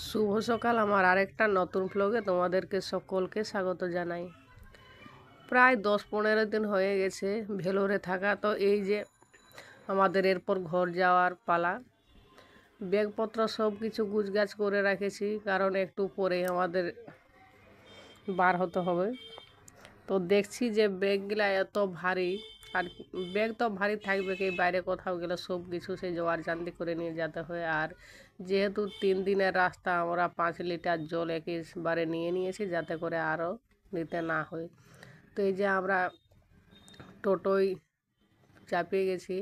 শুভ সকাল। আমার আরেকটা নতুন ব্লগে তোমাদেরকে সকলকে স্বাগত জানাই। প্রায় 10-15 দিন হয়ে গেছে ভেলোরে থাকা। তো এই যে আমাদের এরপর ঘর যাওয়ার পালা। ব্যাগপত্র সব কিছু গুছগাছ করে রেখেছি, কারণ একটু পরেই আমাদের বার হতে হবে। তো দেখছি যে ব্যাগগুলা এত ভারী, আর ব্যাগ তো ভারী থাকবে, কি বাইরে কোথাও গেলে সব কিছু সেই জোয়ার জান্দি করে নিয়ে যেতে হয়। আর যেহেতু 3 দিনের রাস্তা, আমরা 5 লিটার জল একবারে নিয়ে নিয়েছি, যাতে করে আরও নিতে না হয়। তো এই যে আমরা টোটোয় চাপিয়ে গেছি।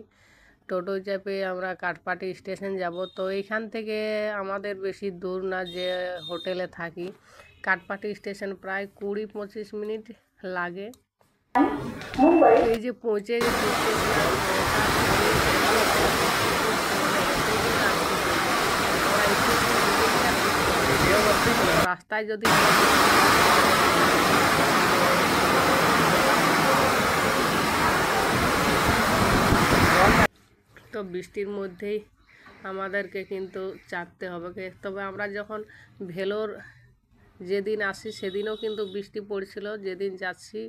টোটোয় চাপে আমরা কাঠপাটি স্টেশন যাব। তো এইখান থেকে আমাদের বেশি দূর না, যে হোটেলে থাকি। কাঠপাটি স্টেশন প্রায় 20-25 মিনিট লাগে। এই যে পৌঁছে গেছি রাস্তায়। যদি তো বৃষ্টির মধ্যেই আমাদেরকে কিন্তু চাপতে হবে। তবে আমরা যখন ভেলোর যেদিন আসি সেদিনও কিন্তু বৃষ্টি পড়ছিল, যেদিন যাচ্ছি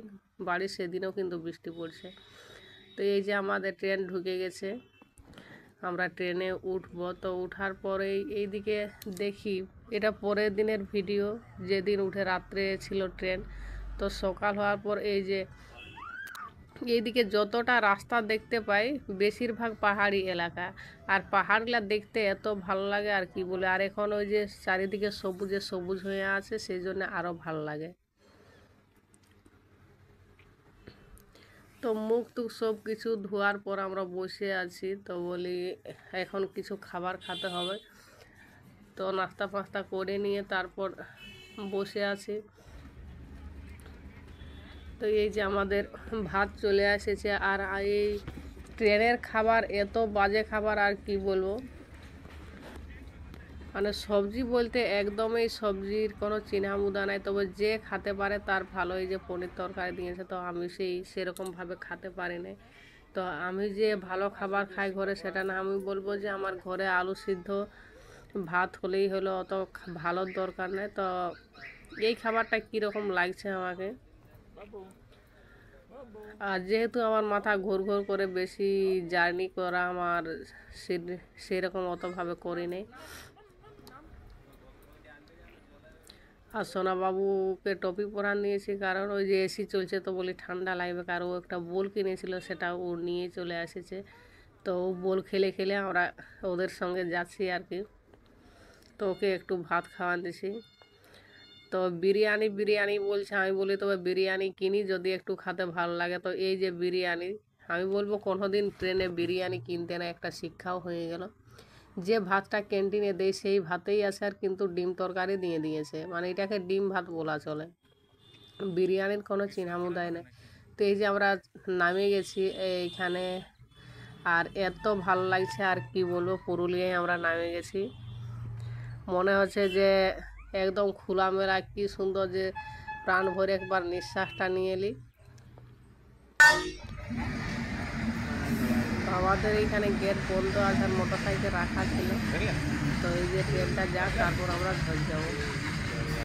বাড়ি সেদিনও কিন্তু বৃষ্টি পড়ছে। তো এই যে আমাদের ট্রেন ঢুকে গেছে, আমরা ট্রেনে উঠব। তো উঠার পরেই এইদিকে দেখি, এটা পরের দিনের ভিডিও, যেদিন উঠে রাত্রে ছিল ট্রেন। তো সকাল হওয়ার পর এই যে এইদিকে যতটা রাস্তা দেখতে পাই বেশিরভাগ পাহাড়ি এলাকা, আর পাহাড়গুলা দেখতে এত ভালো লাগে আর কি বলে। আর এখন ওই যে চারিদিকে সবুজে সবুজ হয়ে আছে, সেই জন্য আরও ভালো লাগে। তো মুখ টুক সব কিছু ধোয়ার পর আমরা বসে আছি। তো বলি এখন কিছু খাবার খেতে হবে। তো নাস্তা ফাস্তা করে নিয়ে তারপর বসে আছি। তো এই যে আমাদের ভাত চলে এসেছে। আর এই ট্রেনের খাবার এত বাজে খাবার, আর কি বলবো। মানে সবজি বলতে একদমই সবজির কোনো চিনামুদা নাই। তবে যে খেতে পারে তার ভালো। এই যে পনির তরকারি দিয়েছে, তো আমি সেরকমভাবে খেতে পারি না। তো আমি যে ভালো খাবার খাই ঘরে, সেটা না। আমি বলবো যে আমার ঘরে আলু সিদ্ধ ভাত হলেই হলো, অত ভালোর দরকার নেই। তো এই খাবারটা কীরকম লাগছে আমাকে। আর যেহেতু আমার মাথা ঘুর ঘুর করে, বেশি জার্নি করা আমার সেরকম অতভাবে করি নেই। আর সোনাবাবুকে টপি পরান নিয়েছি, কারণ ওই যে এসি চলছে, তো বলি ঠান্ডা লাগবে। কারণ ও একটা বল কিনেছিল, সেটা ও নিয়ে চলে এসেছে। তো বল খেলে খেলে আমরা ওদের সঙ্গে যাচ্ছি আর কি। তো ওকে একটু ভাত খাওয়ান দিছি। তো বিরিয়ানি বলছে। আমি বলি তবে বিরিয়ানি কিনি যদি একটু খেতে ভালো লাগে। তো এই যে বিরিয়ানি, আমি বলবো কোনোদিন ট্রেনে বিরিয়ানি কিনতে না, একটা শিক্ষাও হয়ে গেল। যে ভাতটা ক্যান্টিনে দেয় সেই ভাতেই আছে, আর কিন্তু ডিম তরকারি দিয়ে দিয়েছে, মানে এটাকে ডিম ভাত বলা চলে। বিরিয়ানির কোনো চিহ্নমুদাই নেই। তো এই যে আমরা নামে গেছি এইখানে, আর এত ভালো লাগছে আর কি বলবো। পুরুলিয়ায় আমরা নামে গেছি, মনে হচ্ছে যে একদম খোলামেলা, কি সুন্দর, যে প্রাণ ভরে একবার নিঃশ্বাসটা নিয়ে এলি। আমাদের এইখানে গেট বন্ধ আছে, আর মোটরসাইকেল রাখা ছিল। তো এই যে ট্রেনটা যাক, তারপর আমরা ঘর যাবো।